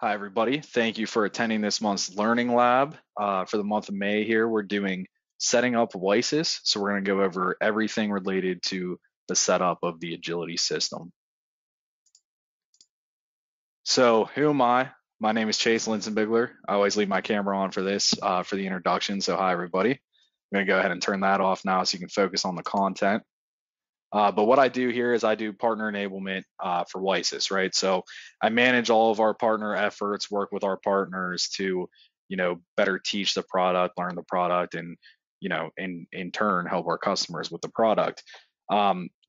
Hi, everybody. Thank you for attending this month's Learning Lab. For the month of May here, we're doing setting up WiSys. So we're going to go over everything related to the setup of the Agility system. So who am I? My name is Chase Linsenbigler. I always leave my camera on for this, for the introduction. So hi, everybody. I'm going to go ahead and turn that off now so you can focus on the content. But what I do here is I do partner enablement for WiSys, right? So I manage all of our partner efforts, work with our partners to, better teach the product, learn the product, and, in turn help our customers with the product.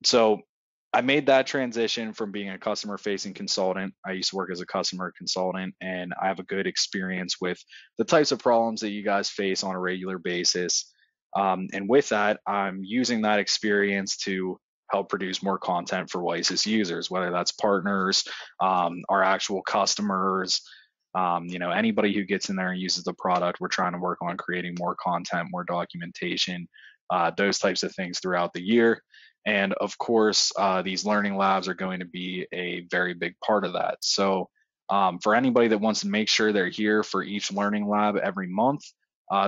So I made that transition from being a customer-facing consultant. I used to work as a customer consultant, and I have a good experience with the types of problems that you guys face on a regular basis. And with that, I'm using that experience to help produce more content for WiSys users, whether that's partners, our actual customers, anybody who gets in there and uses the product. We're trying to work on creating more content, more documentation, those types of things throughout the year. And of course, these learning labs are going to be a very big part of that. So for anybody that wants to make sure they're here for each learning lab every month,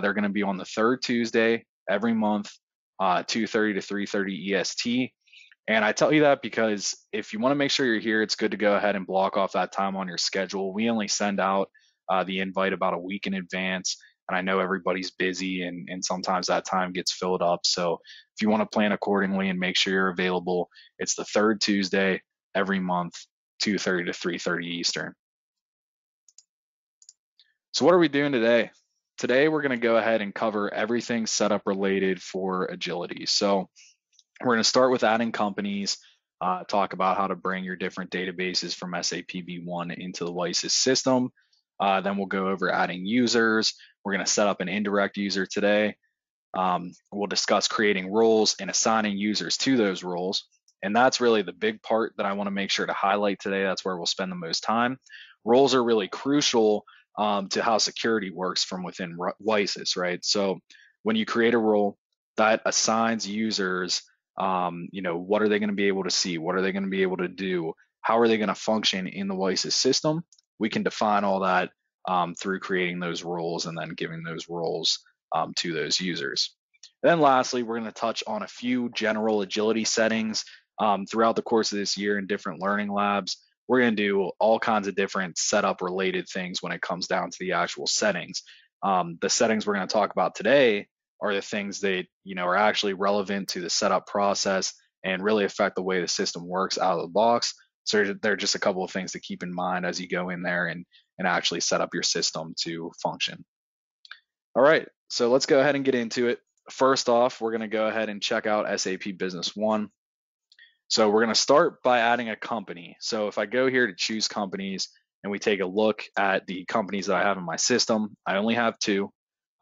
they're going to be on the third Tuesday every month, 2:30 to 3:30 EST. And I tell you that because if you want to make sure you're here, it's good to go ahead and block off that time on your schedule. We only send out the invite about a week in advance. And I know everybody's busy and sometimes that time gets filled up. So if you want to plan accordingly and make sure you're available, it's the third Tuesday every month, 2:30 to 3:30 Eastern. So what are we doing today? Today, we're going to go ahead and cover everything setup related for Agility. So we're going to start with adding companies, talk about how to bring your different databases from SAP V1 into the WiSys system. Then we'll go over adding users. We're going to set up an indirect user today. We'll discuss creating roles and assigning users to those roles. And that's really the big part that I want to make sure to highlight today. That's where we'll spend the most time. Roles are really crucial to how security works from within WiSys, right? So when you create a role that assigns users, what are they going to be able to see? What are they going to be able to do? How are they going to function in the WiSys system? We can define all that through creating those roles and then giving those roles to those users. And then lastly, we're going to touch on a few general Agility settings throughout the course of this year in different learning labs. We're going to do all kinds of different setup related things when it comes down to the actual settings. The settings we're going to talk about today are the things that are actually relevant to the setup process and really affect the way the system works out of the box. So there are just a couple of things to keep in mind as you go in there and actually set up your system to function. All right, so let's go ahead and get into it. First off, we're going to go ahead and check out SAP Business One. So we're going to start by adding a company. So if I go here to choose companies and we take a look at the companies that I have in my system, I only have two.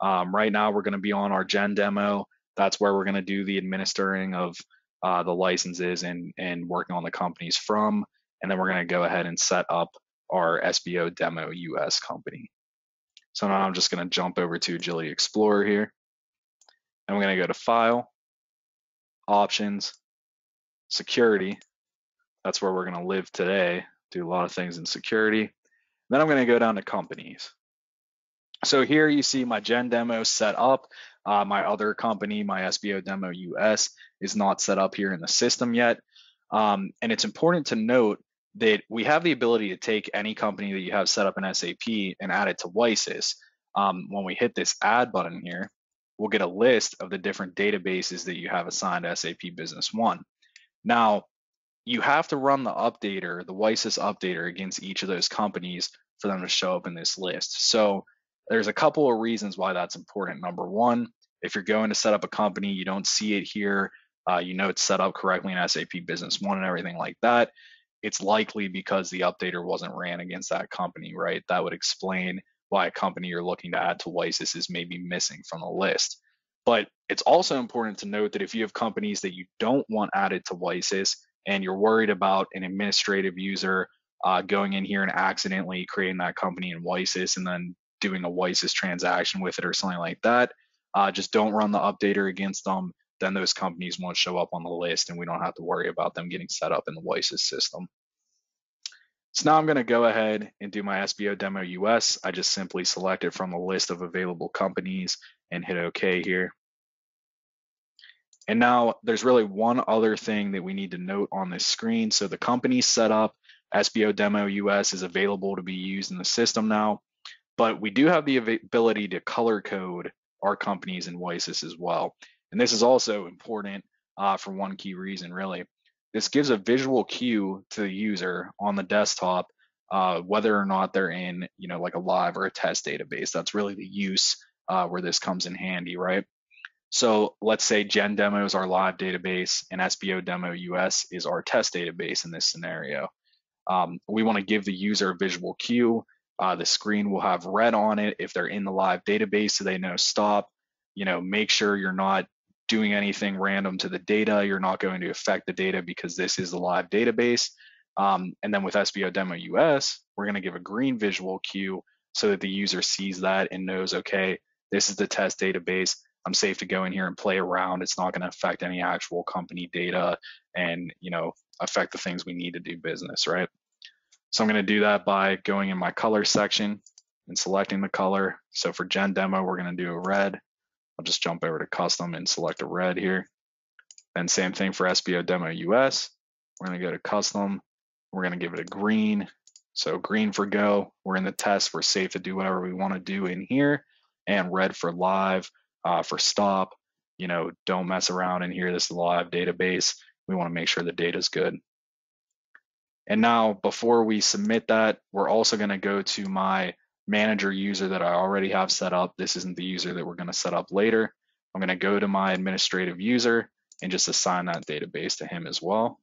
Right now, we're going to be on our Gen demo. That's where we're going to do the administering of the licenses and working on the companies from. And then we're going to go ahead and set up our SBO demo US company. So now I'm just going to jump over to Agility Explorer here. And we're going to go to File, Options, Security. That's where we're going to live today, do a lot of things in security. Then I'm going to go down to Companies. So here you see my Gen demo set up. My other company, my SBO demo US, is not set up here in the system yet. And it's important to note that we have the ability to take any company that you have set up in SAP and add it to WiSys. When we hit this Add button here, we'll get a list of the different databases that you have assigned to SAP Business One. Now, you have to run the updater, the WiSys updater, against each of those companies for them to show up in this list. So there's a couple of reasons why that's important. Number one, if you're going to set up a company, you don't see it here, it's set up correctly in SAP Business One and everything like that, it's likely because the updater wasn't ran against that company, right? That would explain why a company you're looking to add to WiSys is maybe missing from the list. But it's also important to note that if you have companies that you don't want added to WiSys and you're worried about an administrative user going in here and accidentally creating that company in WiSys and then doing a WiSys transaction with it or something like that, just don't run the updater against them. Then those companies won't show up on the list and we don't have to worry about them getting set up in the WiSys system. So now I'm going to go ahead and do my SBO demo US. I just simply select it from a list of available companies and hit OK here. And now there's really one other thing that we need to note on this screen. So the company setup, SBO demo US, is available to be used in the system now, but we do have the ability to color code our companies in WiSys as well. And this is also important for one key reason, really. This gives a visual cue to the user on the desktop, whether or not they're in, like a live or a test database. That's really the use where this comes in handy, right? So let's say Gen Demo is our live database and SBO Demo US is our test database in this scenario. We want to give the user a visual cue. The screen will have red on it if they're in the live database, so they know stop. Make sure you're not doing anything random to the data. You're not going to affect the data because this is the live database. And then with SBO Demo US, we're going to give a green visual cue so that the user sees that and knows, okay, this is the test database. I'm safe to go in here and play around. It's not going to affect any actual company data and, affect the things we need to do business, right? So I'm going to do that by going in my color section and selecting the color. So for Gen Demo, we're going to do a red. I'll just jump over to custom and select a red here. Then same thing for SBO Demo US. We're going to go to custom. We're going to give it a green. So green for go. We're in the test. We're safe to do whatever we want to do in here. And red for live, for stop. Don't mess around in here. This is a live database. We want to make sure the data is good. And now before we submit that, we're also going to go to my manager user that I already have set up. This isn't the user that we're going to set up later. I'm going to go to my administrative user and just assign that database to him as well.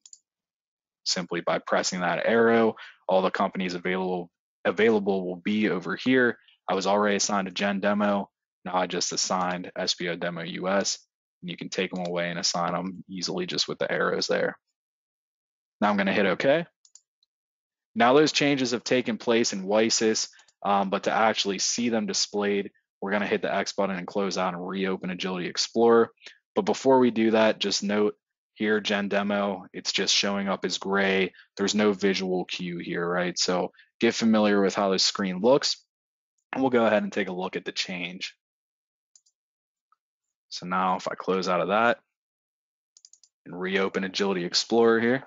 Simply by pressing that arrow, all the companies available will be over here. I was already assigned a Gen Demo. Now I just assigned SBO Demo US, and you can take them away and assign them easily just with the arrows there. Now I'm going to hit OK. Now those changes have taken place in WiSys, but to actually see them displayed, we're going to hit the X button and close out and reopen Agility Explorer. But before we do that, just note here, Gen Demo, it's just showing up as gray. There's no visual cue here, right? So get familiar with how this screen looks, and we'll go ahead and take a look at the change. So now if I close out of that and reopen Agility Explorer here,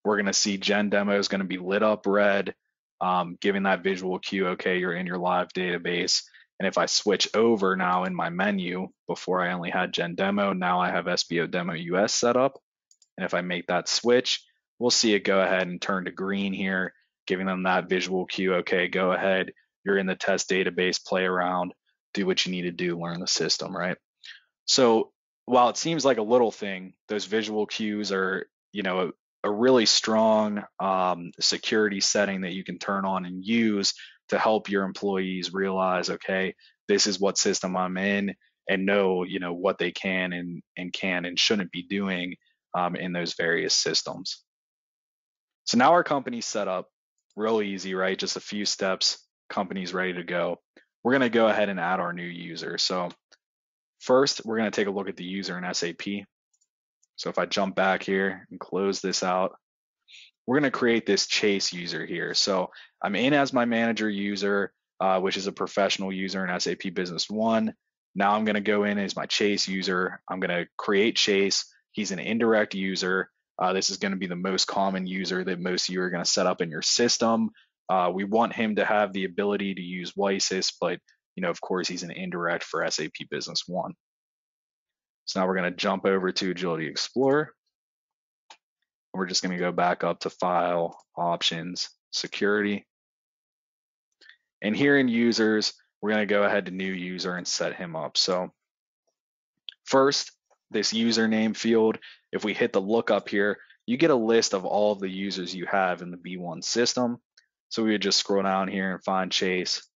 we're going to see Gen Demo is going to be lit up red, giving that visual cue, okay, you're in your live database. And if I switch over now in my menu, before I only had Gen Demo, now I have SBO Demo US set up. And if I make that switch, we'll see it go ahead and turn to green here, giving them that visual cue, okay, go ahead, you're in the test database, play around, do what you need to do, learn the system, right? So while it seems like a little thing, those visual cues are, a really strong security setting that you can turn on and use to help your employees realize, okay, this is what system I'm in, and know, what they can and shouldn't be doing in those various systems. So now our company's set up, real easy, right? Just a few steps, company's ready to go. We're going to go ahead and add our new user. So first, we're going to take a look at the user in SAP. So if I jump back here and close this out, we're going to create this chase user here. So I'm in as my manager user, which is a professional user in SAP Business One. Now I'm going to go in as my chase user. I'm going to create chase. He's an indirect user. This is going to be the most common user that most of you are going to set up in your system. We want him to have the ability to use WiSys, but of course, he's an indirect for SAP Business One. So now we're going to jump over to Agility Explorer. We're just going to go back up to File, Options, Security. And here in Users, we're going to go ahead to New User and set him up. So first, this username field, if we hit the lookup here, you get a list of all of the users you have in the B1 system. So we would just scroll down here and find Chase.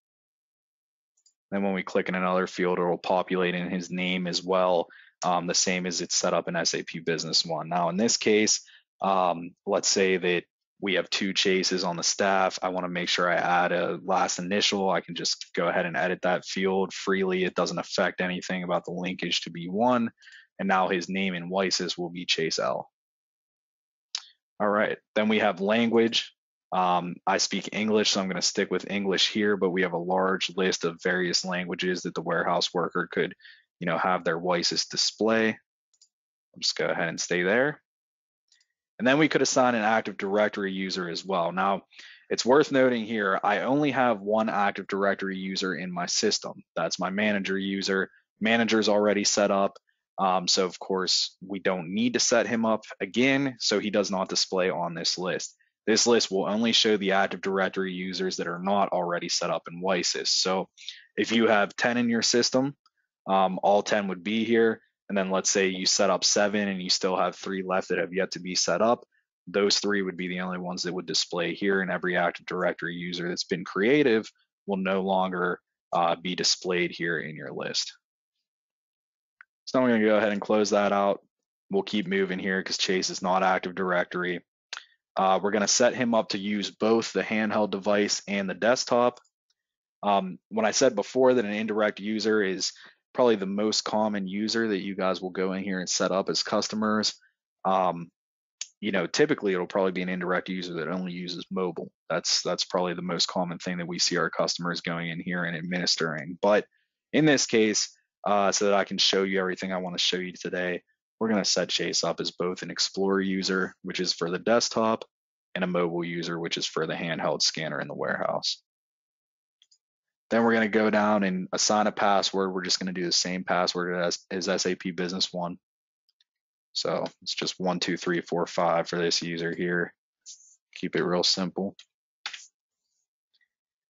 Then when we click in another field, it will populate in his name as well, the same as it's set up in SAP Business One. Now in this case, let's say that we have two chases on the staff. I want to make sure I add a last initial. I can just go ahead and edit that field freely. It doesn't affect anything about the linkage to B1. And now his name in WiSys will be Chase L. All right, then we have language. I speak English, so I'm going to stick with English here, but we have a large list of various languages that the warehouse worker could, have their WiSys display. I'll just go ahead and stay there. And then we could assign an Active Directory user as well. Now, it's worth noting here, I only have one Active Directory user in my system. That's my manager user. Manager's already set up. So of course, we don't need to set him up again, so he does not display on this list. This list will only show the Active Directory users that are not already set up in WiSys. So if you have 10 in your system, all 10 would be here. And then let's say you set up 7 and you still have 3 left that have yet to be set up. Those 3 would be the only ones that would display here, and every Active Directory user that's been creative will no longer be displayed here in your list. So I'm going to go ahead and close that out. We'll keep moving here because Chase is not Active Directory. We're going to set him up to use both the handheld device and the desktop. When I said before that an indirect user is probably the most common user that you guys will go in here and set up as customers, typically it'll probably be an indirect user that only uses mobile. That's probably the most common thing that we see our customers going in here and administering. But in this case, so that I can show you everything I want to show you today, we're going to set Chase up as both an Explorer user, which is for the desktop, and a mobile user, which is for the handheld scanner in the warehouse. Then we're going to go down and assign a password. We're just going to do the same password as SAP Business One. So it's just 1, 2, 3, 4, 5 for this user here. Keep it real simple.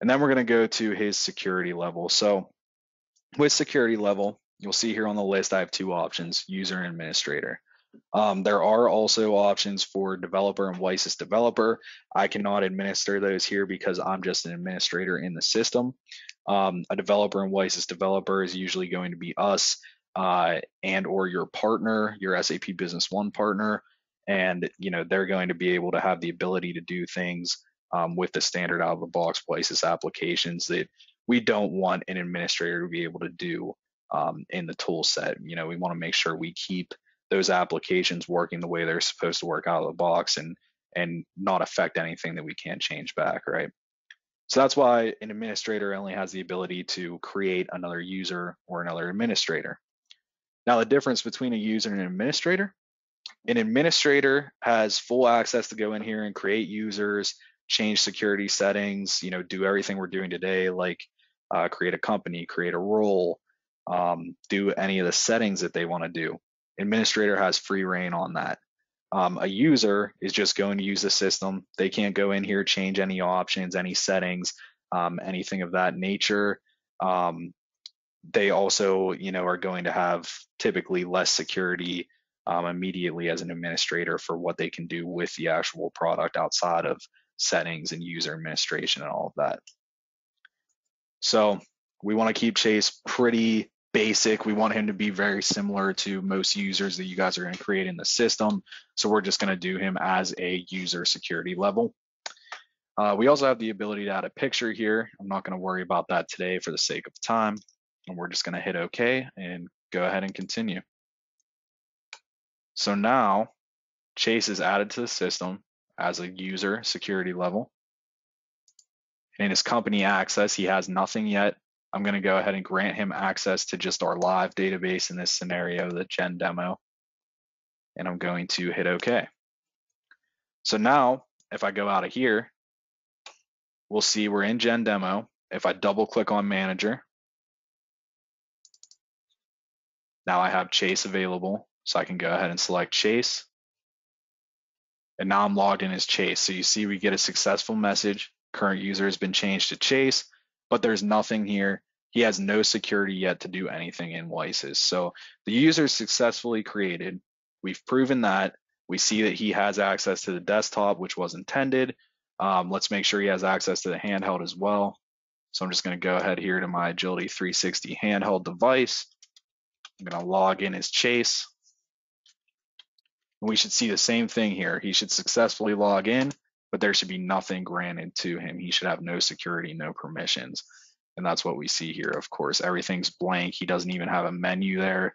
And then we're going to go to his security level. So with security level, you'll see here on the list, I have 2 options, user and administrator. There are also options for developer and WiSys developer. I cannot administer those here because I'm just an administrator in the system. A developer and WiSys developer is usually going to be us and or your partner, your SAP Business One partner, and they're going to be able to have the ability to do things with the standard out of the box WiSys applications that we don't want an administrator to be able to do in the tool set. We want to make sure we keep those applications working the way they're supposed to work out of the box and not affect anything that we can't change back, right? So that's why an administrator only has the ability to create another user or another administrator. Now, the difference between a user and an administrator has full access to go in here and create users, change security settings, do everything we're doing today, like create a company, create a role, do any of the settings that they want to do. Administrator has free reign on that. A user is just going to use the system. They can't go in here, change any options, any settings, anything of that nature. They also, are going to have typically less security immediately as an administrator for what they can do with the actual product outside of settings and user administration and all of that. So we want to keep Chase pretty basic. We want him to be very similar to most users that you guys are going to create in the system. So we're just going to do him as a user security level. We also have the ability to add a picture here. I'm not going to worry about that today for the sake of time. And we're just going to hit OK and go ahead and continue. So now Chase is added to the system as a user security level. In his company access, he has nothing yet. I'm going to go ahead and grant him access to just our live database in this scenario, the Gen demo. And I'm going to hit OK. So now, if I go out of here, we'll see we're in Gen demo. If I double click on manager, now I have Chase available. So I can go ahead and select Chase. And now I'm logged in as Chase. So you see we get a successful message. Current user has been changed to Chase, but there's nothing here. He has no security yet to do anything in WiSys. So the user is successfully created. We've proven that. We see that he has access to the desktop, which was intended. Let's make sure he has access to the handheld as well. So I'm just going to go ahead here to my Agility 360 handheld device. I'm going to log in as Chase. And we should see the same thing here. He should successfully log in, but there should be nothing granted to him. He should have no security, no permissions. And that's what we see here, of course. Everything's blank. He doesn't even have a menu there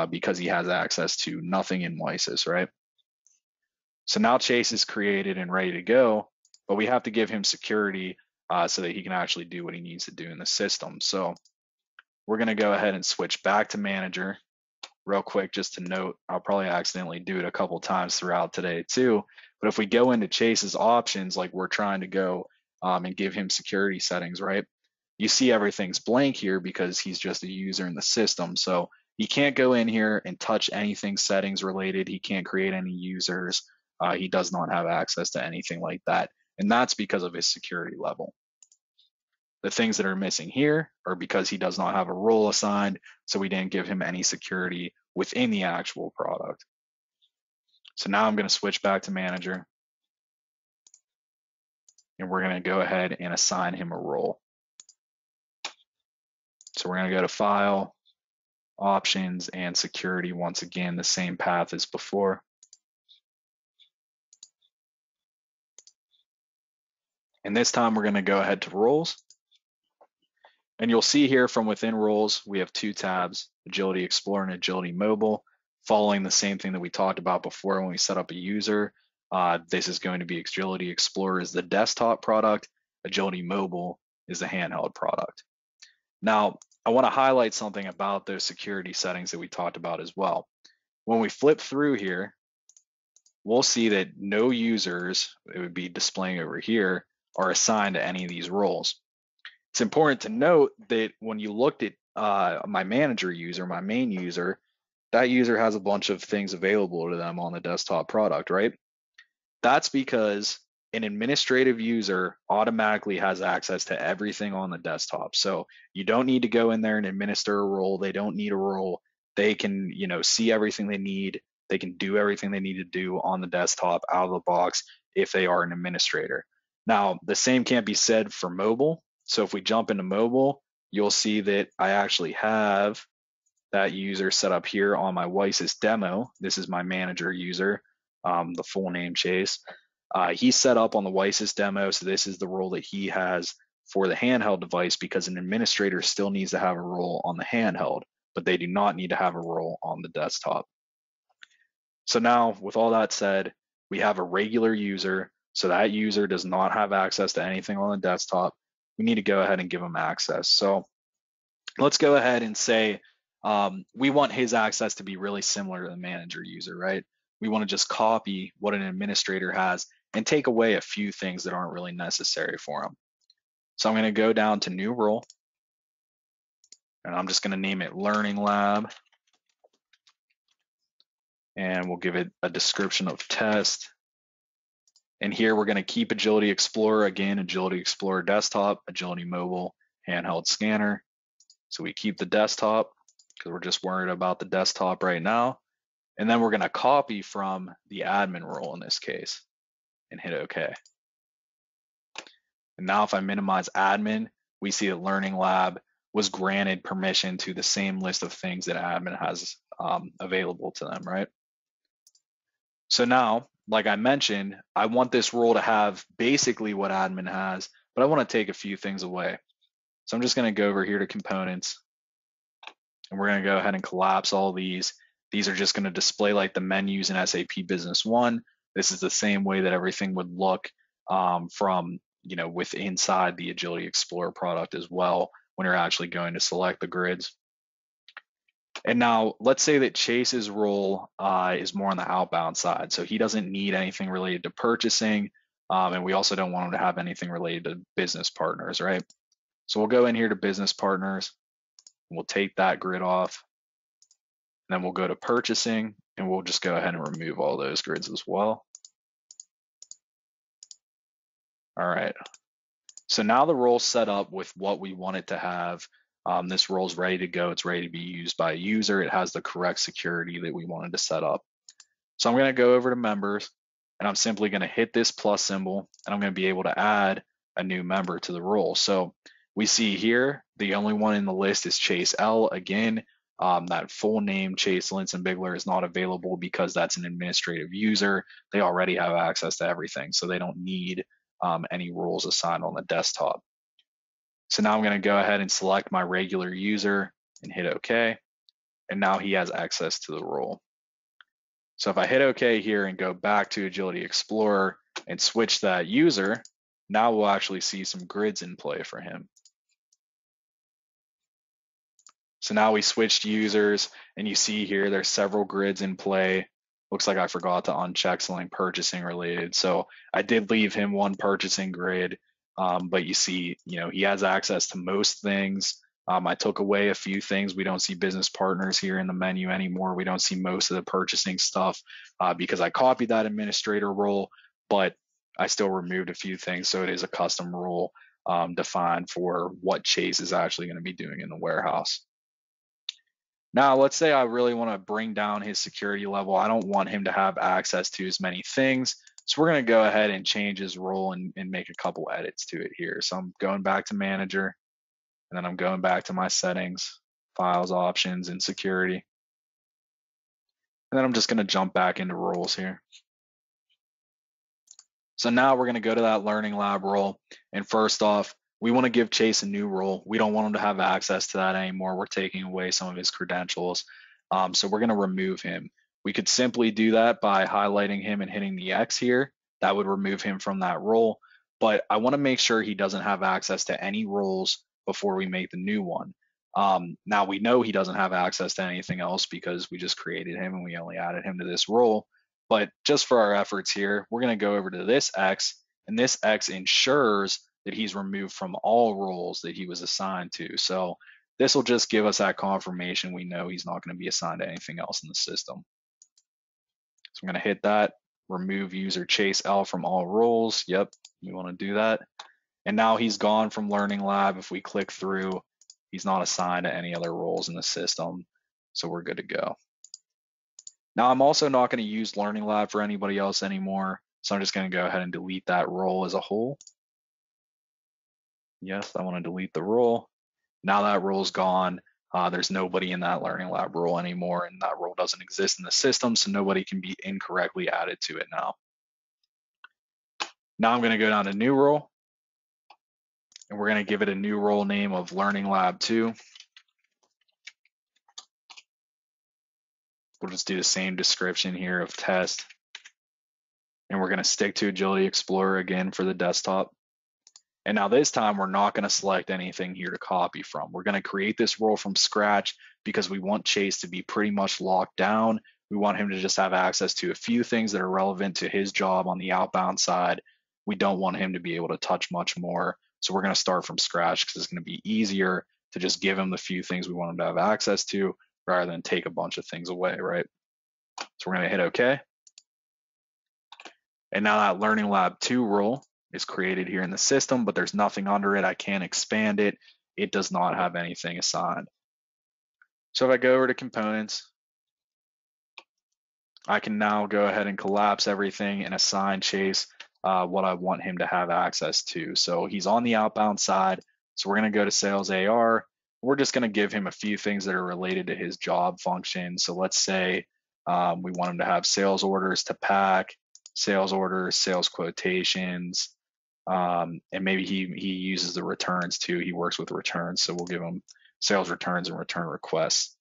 because he has access to nothing in WiSys, right? So now Chase is created and ready to go. but we have to give him security so that he can actually do what he needs to do in the system. So we're going to go ahead and switch back to manager real quick, just to note. I'll probably accidentally do it a couple times throughout today too. But if we go into Chase's options, like we're trying to go and give him security settings, right? You see everything's blank here because he's just a user in the system. So he can't go in here and touch anything settings related. He can't create any users. He does not have access to anything like that. And that's because of his security level. The things that are missing here are because he does not have a role assigned, so we didn't give him any security within the actual product. So now I'm going to switch back to manager, and we're going to go ahead and assign him a role. So we're going to go to file, options, and security. Once again, the same path as before. And this time we're going to go ahead to roles. And you'll see here from within roles, we have two tabs, Agility Explorer and Agility Mobile, following the same thing that we talked about before when we set up a user. This is going to be Agility Explorer is the desktop product, Agility Mobile is the handheld product. Now, I want to highlight something about those security settings that we talked about as well. When we flip through here, we'll see that no users, it would be displaying over here, are assigned to any of these roles. It's important to note that when you looked at my manager user, my main user, that user has a bunch of things available to them on the desktop product, right? That's because an administrative user automatically has access to everything on the desktop. So you don't need to go in there and administer a role. They don't need a role. They can, see everything they need. They can do everything they need to do on the desktop out of the box if they are an administrator. Now, the same can't be said for mobile. So if we jump into mobile, you'll see that I actually have that user set up here on my WiSys demo. This is my manager user, the full name Chase. He's set up on the WiSys demo, so this is the role that he has for the handheld device, because an administrator still needs to have a role on the handheld, but they do not need to have a role on the desktop. So now, with all that said, we have a regular user, so that user does not have access to anything on the desktop. We need to go ahead and give them access. So let's go ahead and say we want his access to be really similar to the manager user, right? We want to just copy what an administrator has and take away a few things that aren't really necessary for him. So I'm going to go down to new role, and I'm just going to name it Learning Lab, and we'll give it a description of test. And here we're going to keep Agility Explorer, again, Agility Explorer Desktop, Agility Mobile, Handheld Scanner. So we keep the desktop because we're just worried about the desktop right now. And then we're going to copy from the admin role in this case and hit OK. And now if I minimize admin, we see that Learning Lab was granted permission to the same list of things that admin has available to them, right? So now, like I mentioned, I want this role to have basically what admin has, but I want to take a few things away. So I'm just going to go over here to components, and we're going to go ahead and collapse all these. These are just going to display like the menus in SAP Business One. This is the same way that everything would look from with inside the Agility Explorer product as well when you're actually going to select the grids. And now let's say that Chase's role is more on the outbound side. So he doesn't need anything related to purchasing. And we also don't want him to have anything related to business partners, right? So we'll go in here to business partners. We'll take that grid off. And then we'll go to purchasing, and we'll just go ahead and remove all those grids as well. All right. So now the role's set up with what we want it to have. This role's ready to go. It's ready to be used by a user. It has the correct security that we wanted to set up. So I'm going to go over to members, and I'm simply going to hit this plus symbol, and I'm going to be able to add a new member to the role. So we see here, the only one in the list is Chase L. Again, that full name, Chase Linsenbigler, is not available because that's an administrative user. They already have access to everything, so they don't need any roles assigned on the desktop. So now I'm going to go ahead and select my regular user and hit OK. And now he has access to the role. So if I hit OK here and go back to Agility Explorer and switch that user, Now we'll actually see some grids in play for him. So now we switched users, and you see here there's several grids in play. Looks like I forgot to uncheck something purchasing related. So I did leave him one purchasing grid, but you see, he has access to most things. I took away a few things. We don't see business partners here in the menu anymore. We don't see most of the purchasing stuff because I copied that administrator role, but I still removed a few things. So it is a custom rule defined for what Chase is actually going to be doing in the warehouse. Now, let's say I really want to bring down his security level. I don't want him to have access to as many things. So we're going to go ahead and change his role and make a couple edits to it here. So I'm going back to manager, and then I'm going back to my settings, files, options, and security. And then I'm just going to jump back into roles here. So now we're going to go to that learning lab role. And first off, we want to give Chase a new role. We don't want him to have access to that anymore. We're taking away some of his credentials. So we're going to remove him. We could simply do that by highlighting him and hitting the X here. That would remove him from that role. But I want to make sure he doesn't have access to any roles before we make the new one. Now we know he doesn't have access to anything else because we just created him and we only added him to this role. But just for our efforts here, we're going to go over to this X, and this X ensures that he's removed from all roles that he was assigned to. So this will just give us that confirmation we know he's not going to be assigned to anything else in the system. So I'm going to hit that, remove user Chase L from all roles. Yep, you want to do that. And now he's gone from Learning Lab. If we click through, he's not assigned to any other roles in the system. So we're good to go. Now I'm also not going to use Learning Lab for anybody else anymore. So I'm just going to go ahead and delete that role as a whole. Yes, I want to delete the role. Now that role's gone. There's nobody in that Learning Lab role anymore, and that role doesn't exist in the system, so nobody can be incorrectly added to it now. Now I'm going to go down to New Role, and we're going to give it a new role name of Learning Lab 2. We'll just do the same description here of test, and we're going to stick to Agility Explorer again for the desktop. And now this time we're not going to select anything here to copy from. We're going to create this role from scratch because we want Chase to be pretty much locked down. We want him to just have access to a few things that are relevant to his job on the outbound side. We don't want him to be able to touch much more. So we're going to start from scratch because it's going to be easier to just give him the few things we want him to have access to rather than take a bunch of things away, right? So we're going to hit OK. And now that Learning Lab 2 role is created here in the system, but there's nothing under it. I can't expand it. It does not have anything assigned. So if I go over to components, I can now go ahead and collapse everything and assign Chase what I want him to have access to. So he's on the outbound side. So we're going to go to sales AR. We're just going to give him a few things that are related to his job function. So let's say we want him to have sales orders to pack, sales orders, sales quotations, and maybe he uses the returns too. He works with returns, so we'll give him sales returns and return requests.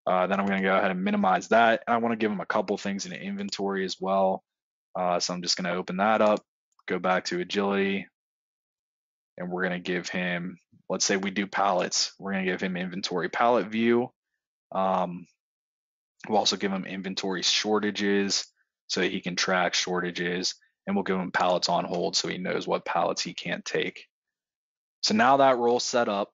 Then I'm going to go ahead and minimize that. And I want to give him a couple things in inventory as well. So I'm just going to open that up, go back to Agility, and we're going to give him, let's say we do pallets. We're going to give him inventory pallet view. We'll also give him inventory shortages so that he can track shortages. And we'll give him pallets on hold so he knows what pallets he can't take. So now that role's set up,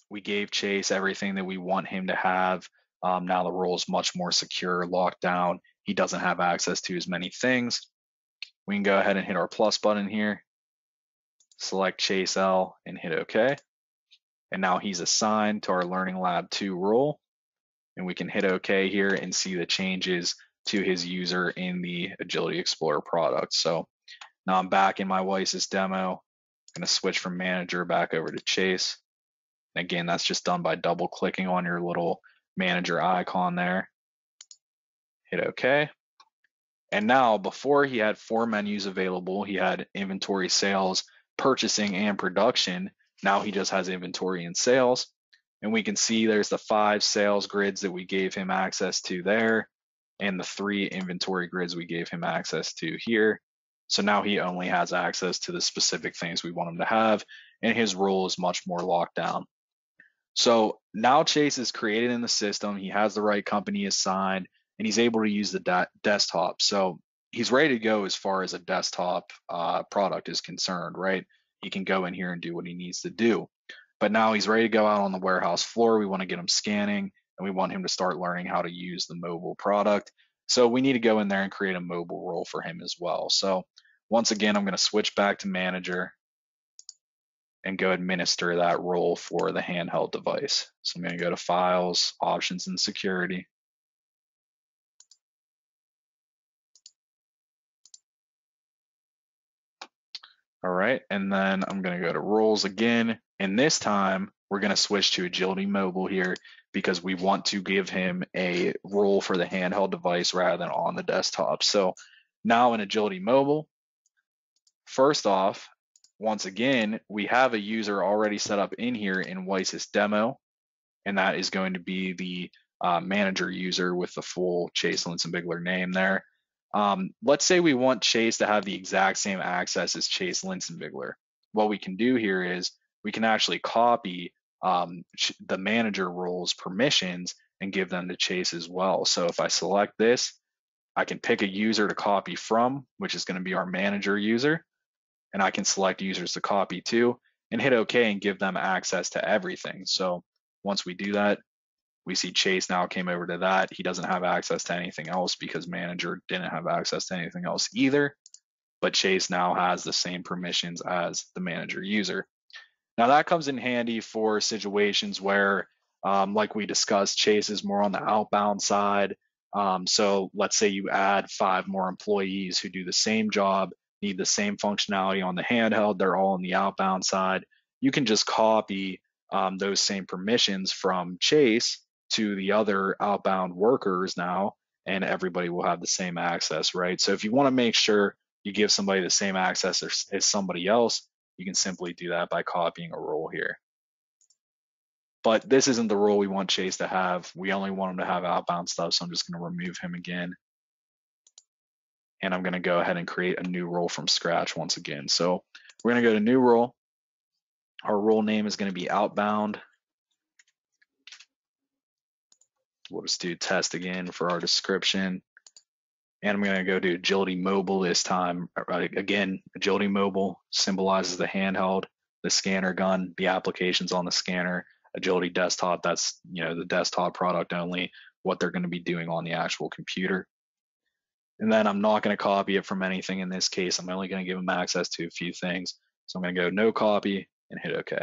we gave Chase everything that we want him to have. Now the role is much more secure, locked down. He doesn't have access to as many things. We can go ahead and hit our plus button here, select Chase L and hit OK. And now he's assigned to our Learning Lab 2 role. And we can hit OK here and see the changes to his user in the Agility Explorer product. So now I'm back in my WiSys demo. I'm going to switch from manager back over to Chase. And again, that's just done by double clicking on your little manager icon there. Hit OK. And now before he had 4 menus available, he had inventory, sales, purchasing, and production. Now he just has inventory and sales. And we can see there's the 5 sales grids that we gave him access to there, and the 3 inventory grids we gave him access to here. So now he only has access to the specific things we want him to have, and his role is much more locked down. So now Chase is created in the system. He has the right company assigned, and he's able to use the desktop. So he's ready to go as far as a desktop product is concerned, right? He can go in here and do what he needs to do. But now he's ready to go out on the warehouse floor. We want to get him scanning, and we want him to start learning how to use the mobile product. So we need to go in there and create a mobile role for him as well. So once again, I'm going to switch back to manager and go administer that role for the handheld device. So I'm going to go to Files, Options, and Security. All right, and then I'm going to go to Roles again, and this time we're going to switch to Agility Mobile here because we want to give him a role for the handheld device rather than on the desktop. So now in Agility Mobile, first off, once again, we have a user already set up in here in WiSys demo, and that is going to be the manager user with the full Chase Linsenbigler name there. Let's say we want Chase to have the exact same access as Chase Linsenbigler. What we can do here is we can actually copy the manager role's permissions and give them to Chase as well. So if I select this, I can pick a user to copy from, which is going to be our manager user, and I can select users to copy to and hit OK and give them access to everything. So once we do that, we see Chase now came over to that. He doesn't have access to anything else because manager didn't have access to anything else either. But Chase now has the same permissions as the manager user. Now that comes in handy for situations where, like we discussed, Chase is more on the outbound side. So let's say you add 5 more employees who do the same job, need the same functionality on the handheld, they're all on the outbound side. You can just copy those same permissions from Chase to the other outbound workers now, and everybody will have the same access, right? So if you want to make sure you give somebody the same access as somebody else, you can simply do that by copying a role here. But this isn't the role we want Chase to have. We only want him to have outbound stuff, so I'm just going to remove him again. And I'm going to go ahead and create a new role from scratch once again. So we're going to go to new role. Our role name is going to be outbound. We'll just do test again for our description. And I'm going to go to Agility Mobile this time. Again, Agility Mobile symbolizes the handheld, the scanner gun, the applications on the scanner. Agility Desktop, that's the desktop product only, what they're going to be doing on the actual computer. And then I'm not going to copy it from anything in this case. I'm only going to give them access to a few things. So I'm going to go no copy and hit OK.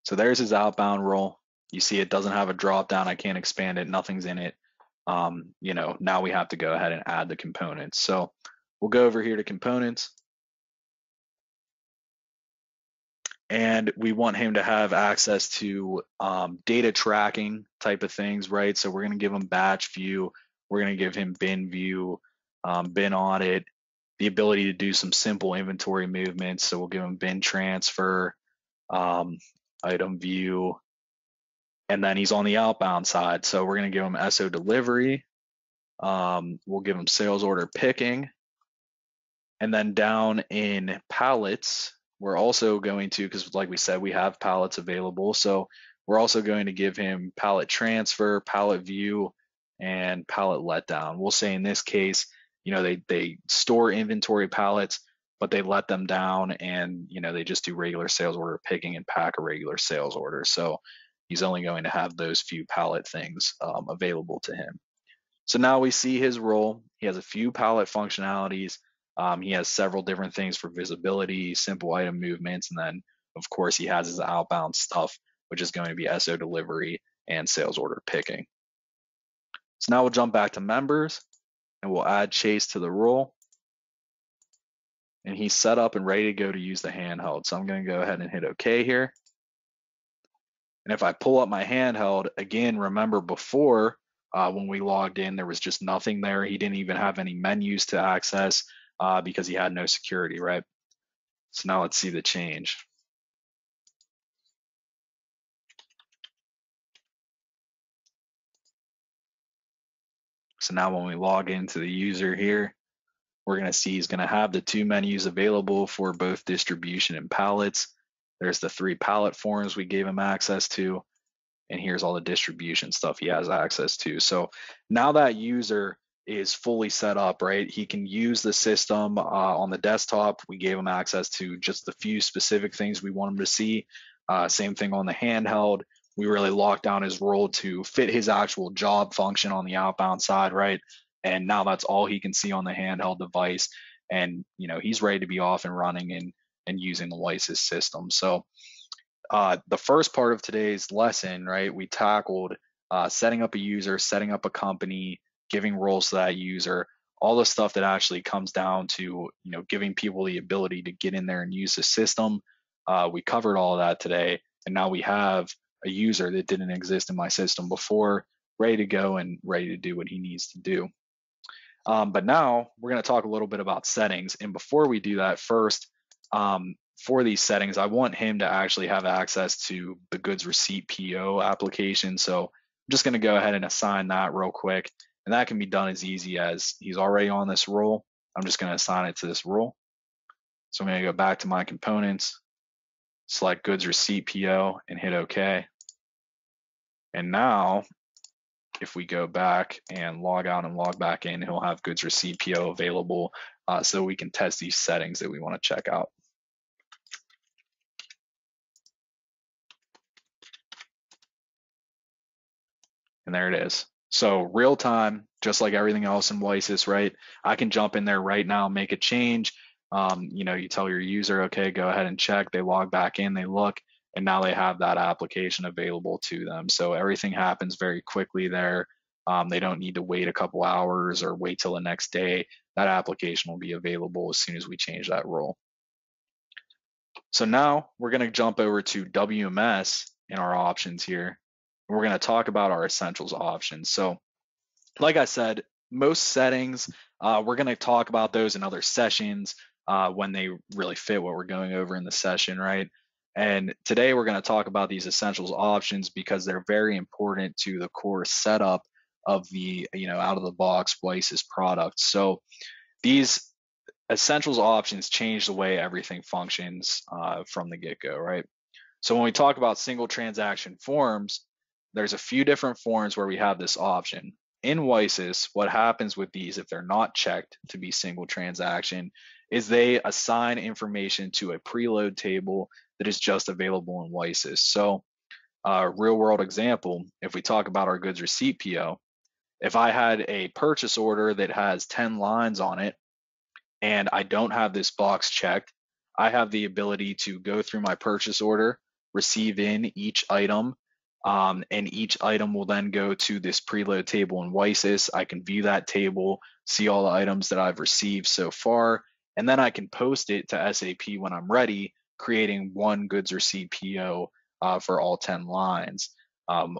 So there's his outbound role. You see it doesn't have a drop down. I can't expand it. Nothing's in it. Now we have to go ahead and add the components. So we'll go over here to components. And we want him to have access to data tracking type of things, right? So we're going to give him batch view. We're going to give him bin view, bin audit, the ability to do some simple inventory movements. So we'll give him bin transfer, item view, and then he's on the outbound side. So we're going to give him SO delivery. We'll give him sales order picking. And then down in pallets, we're also going to, because like we said, we have pallets available. So we're also going to give him pallet transfer, pallet view, and pallet letdown. We'll say in this case, they store inventory pallets, but they let them down and, they just do regular sales order picking and pack a regular sales order. So he's only going to have those few pallet things available to him. So now we see his role. He has a few pallet functionalities. He has several different things for visibility, simple item movements, and then of course he has his outbound stuff, which is going to be SO delivery and sales order picking. So now we'll jump back to members and we'll add Chase to the role. And he's set up and ready to go to use the handheld. So I'm going to go ahead and hit OK here. And if I pull up my handheld, again, remember before when we logged in, there was just nothing there. He didn't even have any menus to access because he had no security, right? So now let's see the change. So now when we log into the user here, we're going to see he's going to have the 2 menus available for both distribution and pallets. There's the 3 pallet forms we gave him access to, and here's all the distribution stuff he has access to. So now that user is fully set up, right? He can use the system on the desktop. We gave him access to just the few specific things we want him to see. Same thing on the handheld. We really locked down his role to fit his actual job function on the outbound side, right? And now that's all he can see on the handheld device. And he's ready to be off and running and using the WiSys system. So the first part of today's lesson, right, we tackled setting up a user, setting up a company, giving roles to that user, all the stuff that actually comes down to giving people the ability to get in there and use the system. We covered all of that today, and now we have a user that didn't exist in my system before, ready to go and ready to do what he needs to do. But now we're going to talk a little bit about settings, and before we do that, first, for these settings, I want him to actually have access to the goods receipt PO application. So I'm just going to go ahead and assign that real quick. And that can be done as easy as he's already on this role. I'm just going to assign it to this role. So I'm going to go back to my components, select goods receipt PO and hit OK. And now if we go back and log out and log back in, he'll have goods receipt PO available so we can test these settings that we want to check out. And there it is. So real time, just like everything else in WiSys, right? I can jump in there right now, make a change. You tell your user, okay, go ahead and check. They log back in, they look, and now they have that application available to them. So everything happens very quickly there. They don't need to wait a couple hours or wait till the next day. That application will be available as soon as we change that role. So now we're going to jump over to WMS in our options here. We're going to talk about our essentials options. So like I said, most settings, we're going to talk about those in other sessions when they really fit what we're going over in the session, right? And today we're going to talk about these essentials options because they're very important to the core setup of the, out of the box WiSys product. So these essentials options change the way everything functions from the get-go, right? So when we talk about single transaction forms, there's a few different forms where we have this option. In WiSys, what happens with these, if they're not checked to be single transaction, is they assign information to a preload table that is just available in WiSys. So real world example, if we talk about our goods receipt PO, if I had a purchase order that has 10 lines on it and I don't have this box checked, I have the ability to go through my purchase order, receive in each item, and each item will then go to this preload table in WiSys. I can view that table, see all the items that I've received so far, and then I can post it to SAP when I'm ready, creating one goods receipt PO for all 10 lines.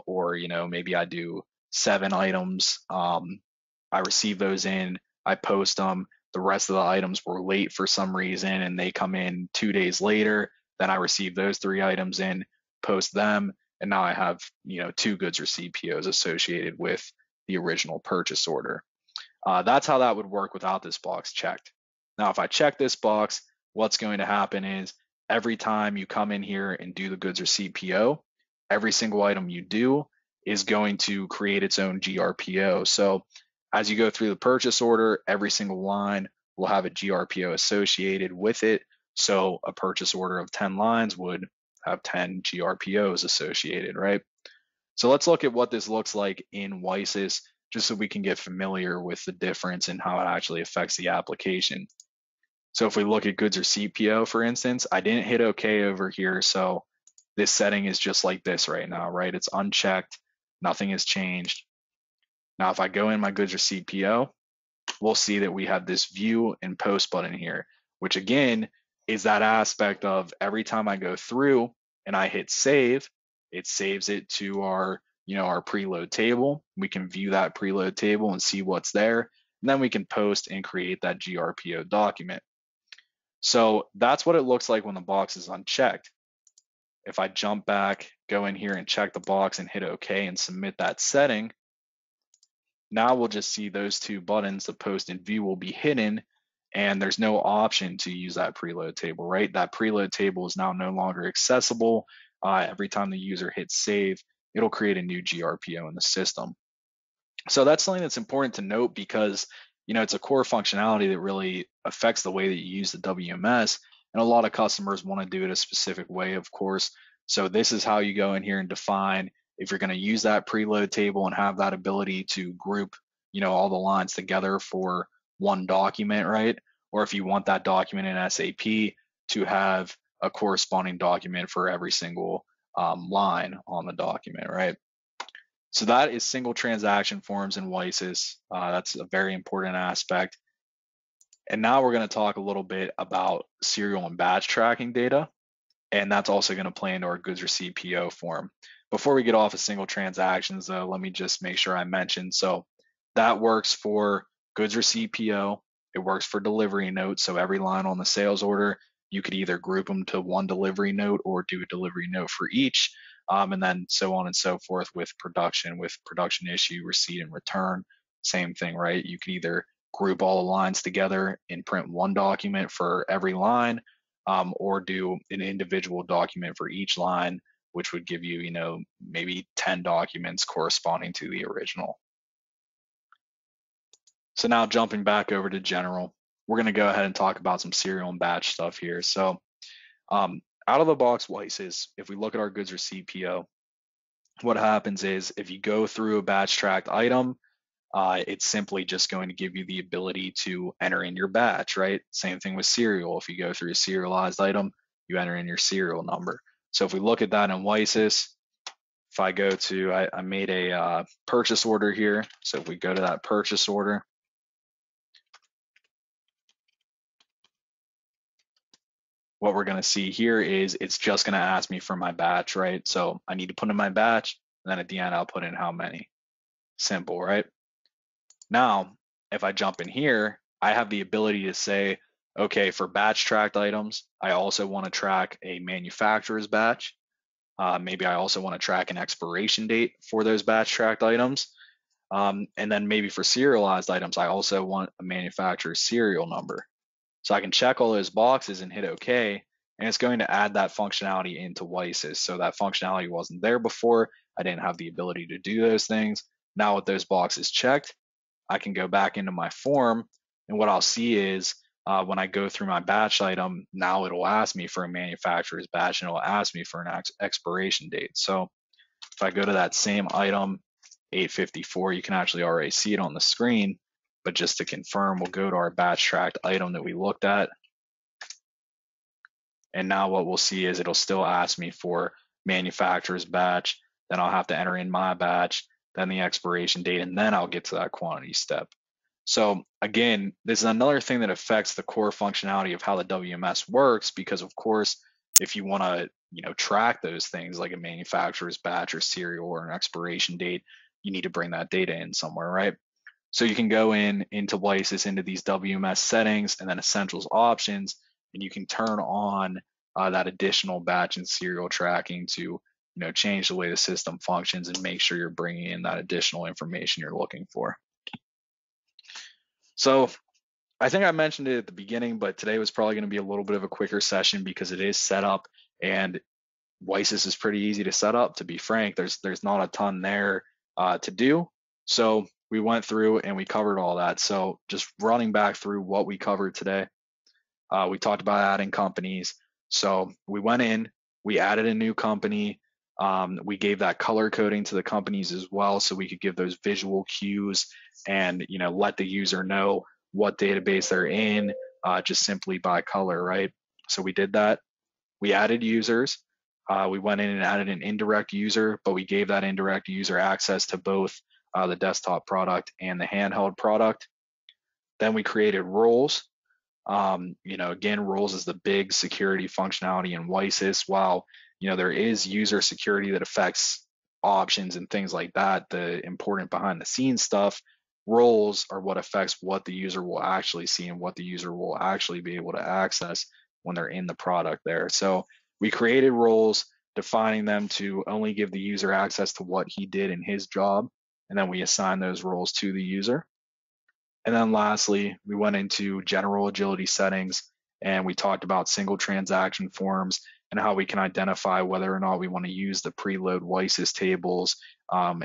Or maybe I do 7 items. I receive those in, I post them. The rest of the items were late for some reason and they come in 2 days later. Then I receive those 3 items in, post them, and now I have 2 goods receipt POs associated with the original purchase order. That's how that would work without this box checked. Now, if I check this box, what's going to happen is every time you come in here and do the goods receipt PO, every single item you do is going to create its own GRPO. So as you go through the purchase order, every single line will have a GRPO associated with it. So a purchase order of 10 lines would have 10 GRPOs associated, right? So let's look at what this looks like in WiSys, just so we can get familiar with the difference and how it actually affects the application. So if we look at goods receipt PO, for instance, I didn't hit OK over here. So this setting is just like this right now, right? It's unchecked, nothing has changed. Now, if I go in my goods receipt PO, we'll see that we have this view and post button here, which again is that aspect of every time I go through and I hit save, it saves it to our our preload table. We can view that preload table and see what's there, and then we can post and create that GRPO document. So that's what it looks like when the box is unchecked. If I jump back, go in here and check the box and hit OK and submit that setting, Now we'll just see those two buttons, the post and view, will be hidden, and there's no option to use that preload table, right? That preload table is now no longer accessible. Every time the user hits save, it'll create a new GRPO in the system. So that's something that's important to note because it's a core functionality that really affects the way that you use the WMS, and a lot of customers want to do it a specific way, of course. So this is how you go in here and define if you're going to use that preload table and have that ability to group all the lines together for one document, right? Or if you want that document in SAP to have a corresponding document for every single line on the document, right? So that is single transaction forms in WiSys. That's a very important aspect. And now we're going to talk a little bit about serial and batch tracking data. And that's also going to play into our goods received PO form. Before we get off of single transactions, though, let me just make sure I mention. So that works for goods received PO. It works for delivery notes. So every line on the sales order, you could either group them to one delivery note or do a delivery note for each. And then so on and so forth with production issue, receipt, and return. Same thing, right? You can either group all the lines together and print one document for every line, or do an individual document for each line, which would give you, maybe 10 documents corresponding to the original. So now jumping back over to general, we're going to go ahead and talk about some serial and batch stuff here. So out of the box WiSys, if we look at our goods received PO, what happens is if you go through a batch tracked item, it's simply just going to give you the ability to enter in your batch, right? Same thing with serial. If you go through a serialized item, you enter in your serial number. So if we look at that in WiSys, if I go to, I made a purchase order here. So if we go to that purchase order, what we're going to see here is it's just going to ask me for my batch, right? So I need to put in my batch, and then at the end, I'll put in how many. Simple, right? Now, if I jump in here, I have the ability to say, okay, for batch tracked items, I also want to track a manufacturer's batch. Maybe I also want to track an expiration date for those batch tracked items. And then maybe for serialized items, I also want a manufacturer's serial number. So I can check all those boxes and hit OK, and it's going to add that functionality into WiSys. So that functionality wasn't there before. I didn't have the ability to do those things. Now with those boxes checked, I can go back into my form, and what I'll see is when I go through my batch item, now it'll ask me for a manufacturer's batch, and it'll ask me for an expiration date. So if I go to that same item, 854, you can actually already see it on the screen, but just to confirm, we'll go to our batch tracked item that we looked at. And now what we'll see is it'll still ask me for manufacturer's batch, then I'll have to enter in my batch, then the expiration date, and then I'll get to that quantity step. So again, this is another thing that affects the core functionality of how the WMS works, because of course, if you want to track those things like a manufacturer's batch or serial or an expiration date, you need to bring that data in somewhere, right? So you can go into WiSys, into these WMS settings, and then essentials options, and you can turn on that additional batch and serial tracking to change the way the system functions and make sure you're bringing in that additional information you're looking for. So I think I mentioned it at the beginning, but today was probably going to be a little bit of a quicker session because it is set up, and WiSys is pretty easy to set up. To be frank, there's not a ton there to do. So we went through and we covered all that. So just running back through what we covered today, we talked about adding companies. So we went in, we added a new company. We gave that color coding to the companies as well, so we could give those visual cues and let the user know what database they're in, just simply by color, right? So we did that. We added users. We went in and added an indirect user, but we gave that indirect user access to both the desktop product and the handheld product. Then we created roles. Again, roles is the big security functionality in WiSys. While there is user security that affects options and things like that, the important behind the scenes stuff, roles are what affects what the user will actually see and what the user will actually be able to access when they're in the product there. So we created roles, defining them to only give the user access to what he did in his job. and then we assign those roles to the user. And then lastly, we went into general agility settings and we talked about single transaction forms and how we can identify whether or not we want to use the preload WiSys tables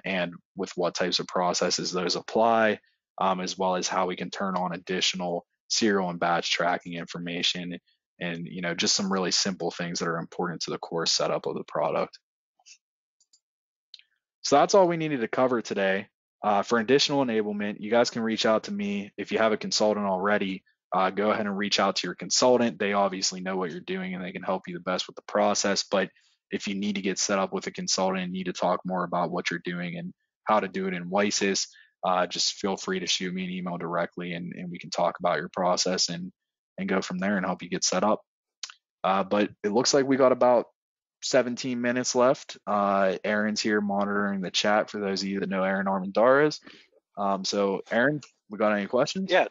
and with what types of processes those apply, as well as how we can turn on additional serial and batch tracking information and just some really simple things that are important to the core setup of the product. So that's all we needed to cover today. For additional enablement, you guys can reach out to me. If you have a consultant already, go ahead and reach out to your consultant. They obviously know what you're doing and they can help you the best with the process. But if you need to get set up with a consultant and need to talk more about what you're doing and how to do it in WiSys, just feel free to shoot me an email directly and we can talk about your process and go from there and help you get set up. But it looks like we got about 17 minutes left. Aaron's here monitoring the chat for those of you that know Aaron Armendariz. So Aaron, we got any questions? Yeah,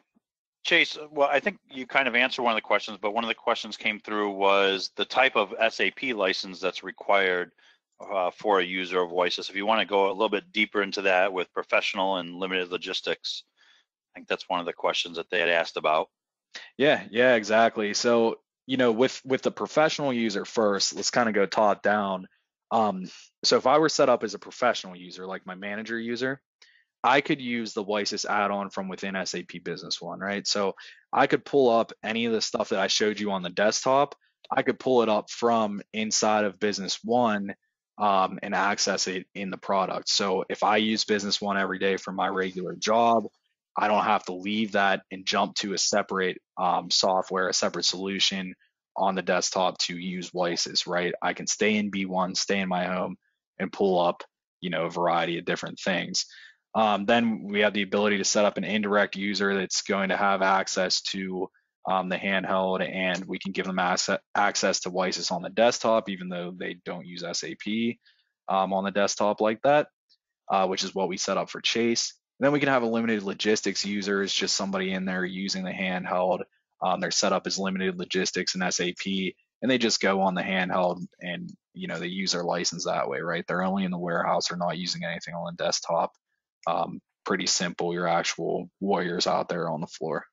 Chase, well, I think you kind of answered one of the questions, but one of the questions came through was the type of SAP license that's required for a user of WiSys. If you want to go a little bit deeper into that with professional and limited logistics, I think that's one of the questions that they had asked about. Yeah, exactly. So, with the professional user first, let's kind of go top down. So if I were set up as a professional user, like my manager user, I could use the WiSys add-on from within SAP Business One, right? So I could pull up any of the stuff that I showed you on the desktop. I could pull it up from inside of Business One and access it in the product. So if I use Business One every day for my regular job, I don't have to leave that and jump to a separate software, a separate solution on the desktop to use WiSys, right? I can stay in B1, stay in my home, and pull up, a variety of different things. Then we have the ability to set up an indirect user that's going to have access to the handheld, and we can give them access to WiSys on the desktop, even though they don't use SAP on the desktop like that, which is what we set up for Chase. And then we can have a limited logistics user, is just somebody in there using the handheld. They're set up as limited logistics in SAP, and they just go on the handheld and they use their license that way, right? They're only in the warehouse, they're not using anything on the desktop. Pretty simple, your actual warriors out there on the floor.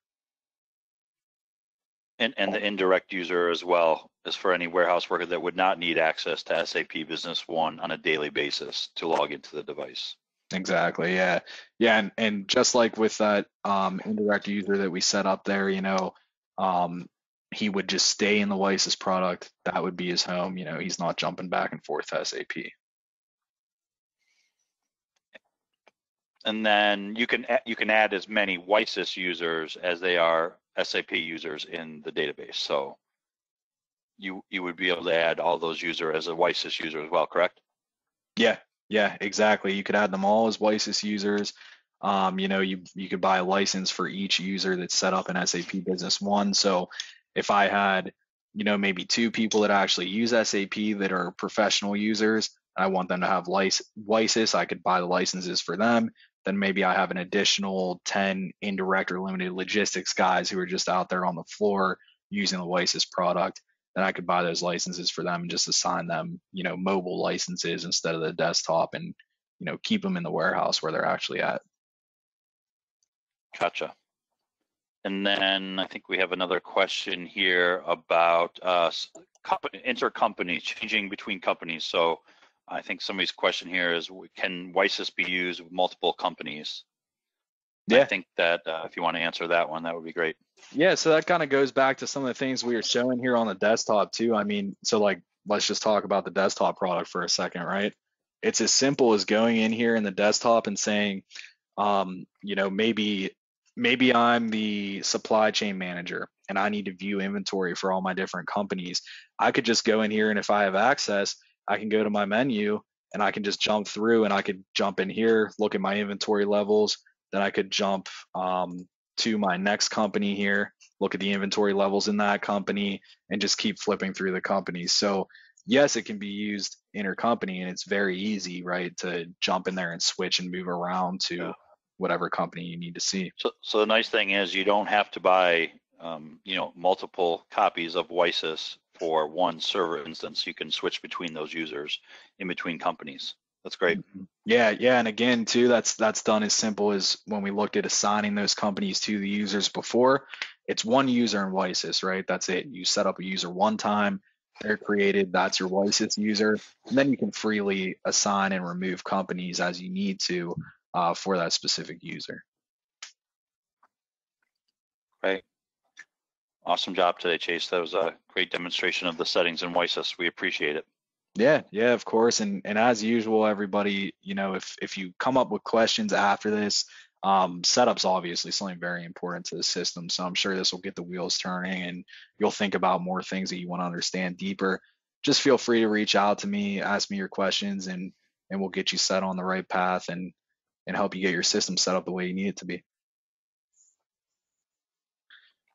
And the indirect user as well is for any warehouse worker that would not need access to SAP Business One on a daily basis to log into the device. Exactly. Yeah. And just like with that indirect user that we set up there, he would just stay in the WiSys product. That would be his home. He's not jumping back and forth to SAP. And then you can add as many WiSys users as they are SAP users in the database. So you would be able to add all those users as a WiSys user as well, correct? Yeah, exactly. You could add them all as WiSys users. You could buy a license for each user that's set up in SAP Business One. So if I had, maybe 2 people that actually use SAP that are professional users, I want them to have WiSys, I could buy the licenses for them. Then maybe I have an additional 10 indirect or limited logistics guys who are just out there on the floor using the WiSys product. Then I could buy those licenses for them and just assign them, mobile licenses instead of the desktop and, keep them in the warehouse where they're actually at. Gotcha. And then I think we have another question here about intercompany, changing between companies. So I think somebody's question here is, can WiSys be used with multiple companies? Yeah. I think that if you want to answer that one, that would be great. Yeah, so that kind of goes back to some of the things we were showing here on the desktop too. I mean, so let's just talk about the desktop product for a second, right? It's as simple as going in here in the desktop and saying, maybe I'm the supply chain manager and I need to view inventory for all my different companies. I could just go in here, and if I have access, I can go to my menu and I can just jump through, and I could jump in here, look at my inventory levels. Then I could jump to my next company here, look at the inventory levels in that company, and just keep flipping through the companies. So yes, it can be used intercompany, and it's very easy, right, to jump in there and switch and move around to whatever company you need to see. So the nice thing is you don't have to buy, multiple copies of WiSys for one server instance. You can switch between those users in between companies. That's great. Yeah, yeah, and again too, that's done as simple as when we looked at assigning those companies to the users before. It's one user in WiSys, right? That's it. You set up a user one time, they're created, that's your WiSys user, and then you can freely assign and remove companies as you need to for that specific user. Right. Awesome job today, Chase. That was a great demonstration of the settings in WiSys. We appreciate it. Yeah, yeah, of course. And as usual, everybody, if you come up with questions after this, setup's obviously something very important to the system. So I'm sure this will get the wheels turning and you'll think about more things that you want to understand deeper. Just feel free to reach out to me, ask me your questions, and we'll get you set on the right path and help you get your system set up the way you need it to be.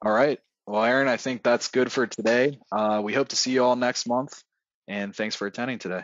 All right. Well, Aaron, I think that's good for today. We hope to see you all next month, and thanks for attending today.